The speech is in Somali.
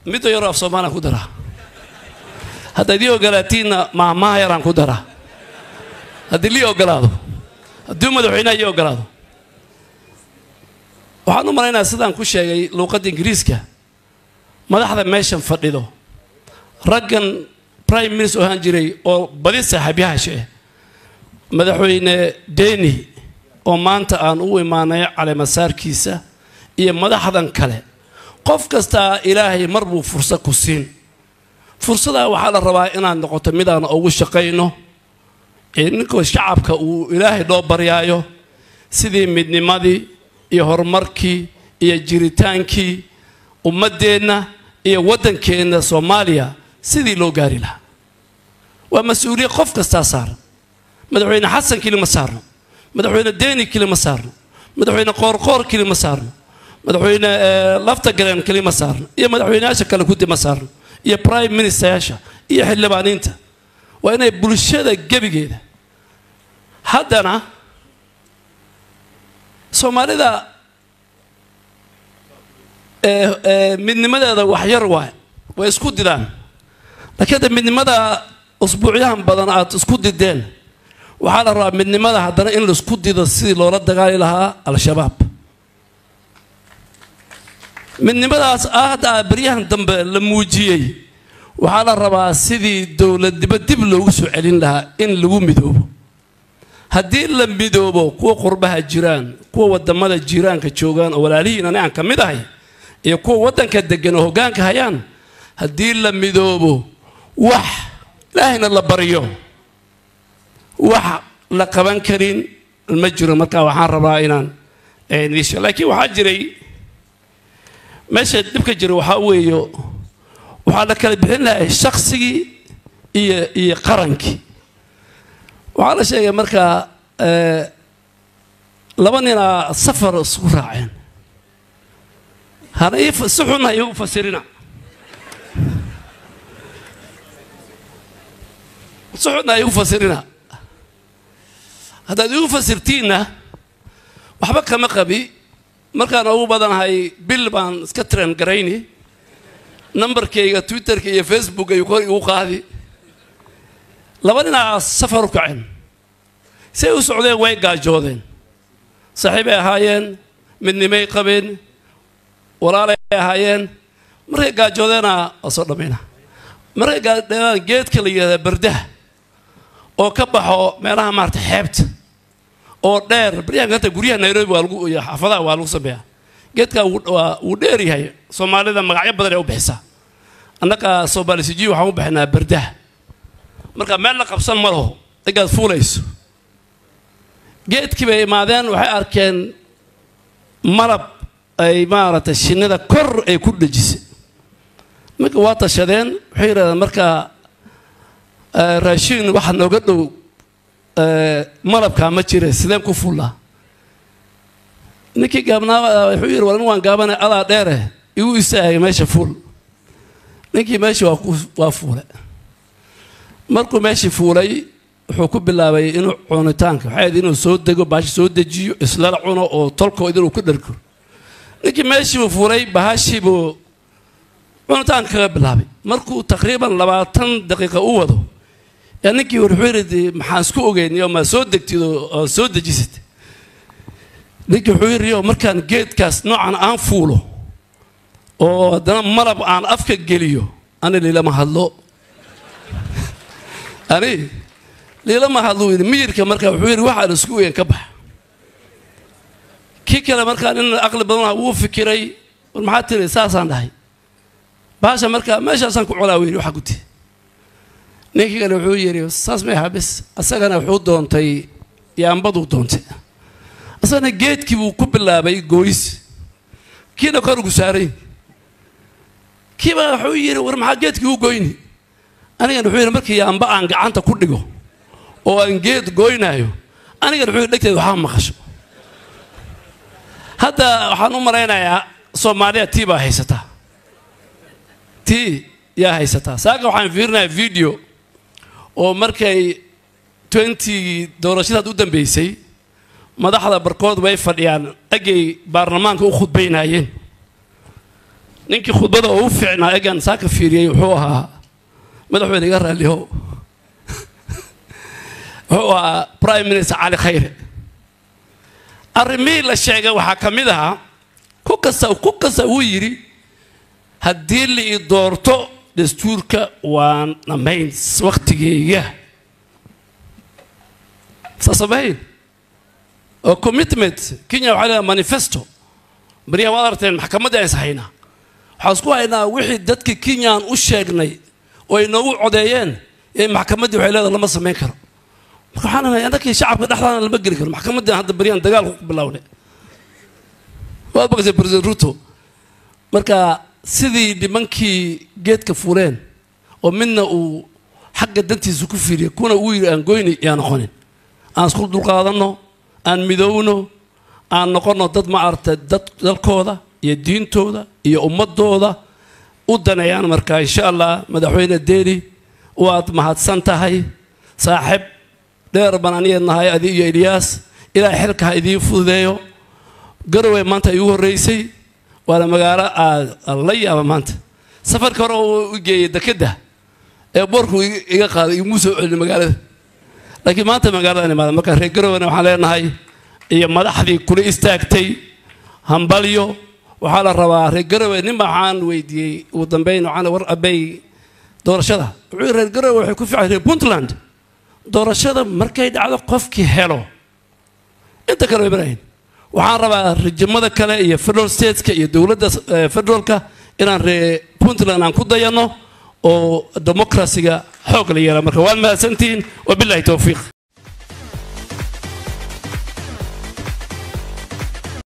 ميدو يرى في صومانا كدرة هذا ديو قلاتينا مع ما يران كدرة هذا اللي يقلاده الدوم مدحينا يقلاده وحنو مرينا سدان كل شيء لو قد إنجليزك ما لحظة ماشين فرديده رجن برايم مينستر هانجري أو بدي صاحبها شيء مدحوين ديني oo maanta aan u imaanay cali masaarkiisa iyo madaxdan kale qof kasta ilaahay marbu fursad ku siin fursada waxa la rabaa inaan noqoto mid aan ugu shaqeyno inkoo shacabka uu ilaahay doo baryaayo sidii midnimadii iyo horumarkii iyo jiritaankii ummadeena iyo wadankeena Soomaaliya sidii loo gaari lahaa waa mas'uuliyad qof kasta saaran madaxweyne xasan kilima saaran madaxweyne deeni kilima saarno madaxweyne qoorqoor kilima saarno madaxweyne lafta galeen kilima saarno iyo madaxweynayaasha kale ku dima saarno iyo prime ministeryaasha iyo xildhibaaniinta waa inay bulshada gabigeeda haddana Soomaalida midnimadeeda wax yar way isku didaan laakiin midnimada usbuucyahan badan aad isku dideen waxaa la rabaa midnimada haddana in la isku dido sidii loola dagaali lahaa al-shabaab midnimadaas aad baryahan dambe la muujiyay waxaa la rabaa sidii dawladnimo dib loogu soo celin lahaa in lagu midoobo haddii la midoobo kuwa qurbaha jiraan kuwa wadamada jiraanka joogaan oo walaalihiin aan ka mid ahay iyo kuwa wadanka degan oo hoggaanka hayaan haddii la midoobo wax ilaahayna la bariyo wax la qaban karin ma jiro marka waxaan rabaa inaan laakiin waxa jiray meesha dibka jiro waxa weeyo waxa la kala bixin lahaa shakhsigii iyo qarankii waxa la sheegay marka laba nin safar isku raaceen هذا صحنا يفسرنا صحنا يفسرنا هذا يفسرتينا وحبك ما قبي مركان أبو بدن هاي بيلبان سكترن قريني نمبر كي تويتر كي فيسبوك يقول هذه لبنا سفر كعين سيو سعودي ويقع جودين صاحبي هايين من نمي قبين ولا هايين مريقا جودنا أصلا منها مريقا جيت كلي برده أو كبحو مالها مارت حبت أو دير بريان قلت قريها نيروبي والو حفظها والو سبيها جيت كا وديري هاي سومالي ذا مقعيب بدري أو بحسا أنك صوبالي سجي وحمو بحنا برده مركا مالنا قبصان مره تقعد فوليس جيت كبي ماذن وحي أركان مرب أي مارة الشنة كر أي كل جزء مركا واطا شدين وحيرا مركا راشين واحد نوقدو مرب كامتشيري سلام كفولا نكي قابنا حوير ولنوان قابنا على ديره يو يساعي ماشي فول نكي ماشي وافولا markuu meeshii fuulay wuxuu ku bilaabay inuu cunitaanka waxay inuu soo dego baashi soo dejiyo isla cuno oo tolkooda inuu ku dharko ninkii meeshii fuulay baashi buu cunitaanka bilaabay markuu taqriiban 20 daqiiqo u wado ninkii wuxuu yiri maxaan isku ogeynay ma soo degtido oo soo dejisad ninkii wuxuu yiri markaan geedkaas noocan aan fuulo oo hadana marab aan afka geliyo ana leelama hadlo أني ليه لما هذو المير كمركب حوير واحد سكوين كبح كي كلا مركب إن أغلب بدنا هو فكري والمحاتر أساس عن هاي باشا مركب ماشي أصلا كعلاوي روح قلتي نيجي كانوا حوير أساس ما يحبس أساس أنا حود دونتي ينبضوا دونتي أصلا جيت كي وكب الله بي جويس كي نكرر جساري كي ما حوير ورمح جيت كي وجويني أنا نحوي مركي أنبأ عن قعنت كله أو أن جيت جوينايو أنا نحوي لك تدحام مخش هذا حنو مرينا يا سوماليا تيبا هيستا تي يا هيستا ساقو حن فيرنا فيديو أو مركي 20 دورشيت قدام بيسي ما دخل بركود ويفر يعني أجي برلمان كأخذ بيناين ninkii khudbada ugu fiicnaa egan saaka fiiriyay wuxuu ahaa madaxweyne iga raaliyo wuxuu ahaa prime minister cali khayre arrimihii la sheegay waxaa ka mid ahaa ku kasta uu yidhi haddii la ii doorto dastuurka waan dhammayn waqtigeyga sasabayn oo commitment Kenya waxaa leedahay manifesto bariya waad aragteen maxkamadda ay saxayna waxaan isku haynaa wixii dadka Kenya u sheegnay oo ay noogu codeeyeen ee maxkamadda waxay leedahay lama sameyn karo marka waxaan leeyahay dadkii shacabka dhexdana lama geli karo maxkamadda hadda bariyan dagaal ku bilowday waa baqay president Ruto marka sidii dhimankii geedka fuuleen oo midna uu xagga dantiisa ku fiiriyay kuna uu yiri aan goyni yaan noqonin aan isku dulqaadano aan midowno aan noqono dad ma aragtay dad dalkooda iyo diintooda iyo ummadooda u danayaan marka insha Allah madaxweyne Deeri waad mahadsan tahay saaxib dheer bananiyadnahay adii iyo Ilyas ilaa xilka idii fududeeyo garowe maanta ay ugu horeysay wala magaalo la yaaba maanta safarka hore uu geeyay dekada ee boorku iga qaaday igu soo celin magaalada laakiin maanta magaalada maada marka reer garowe waxaan leenahay iyo madaxdii kula istaagtay hambalyo waxaa la rabaa reer garowe nin waxaan weydiiyay ugu dambeyn waxaan war abay doorashada wuxuu reer garowe waxay ku fiicay reer Puntland doorashada markay dhacdo qofkii helo inta kale ibrahim waxaan rabaa rajimada kale iyo federal stateska iyo dawladda federalka inaan reer Puntland aan ku dayano oo demokrasiga xoog la yeelo marka waan mahadsantiin wabillahi tawfiiq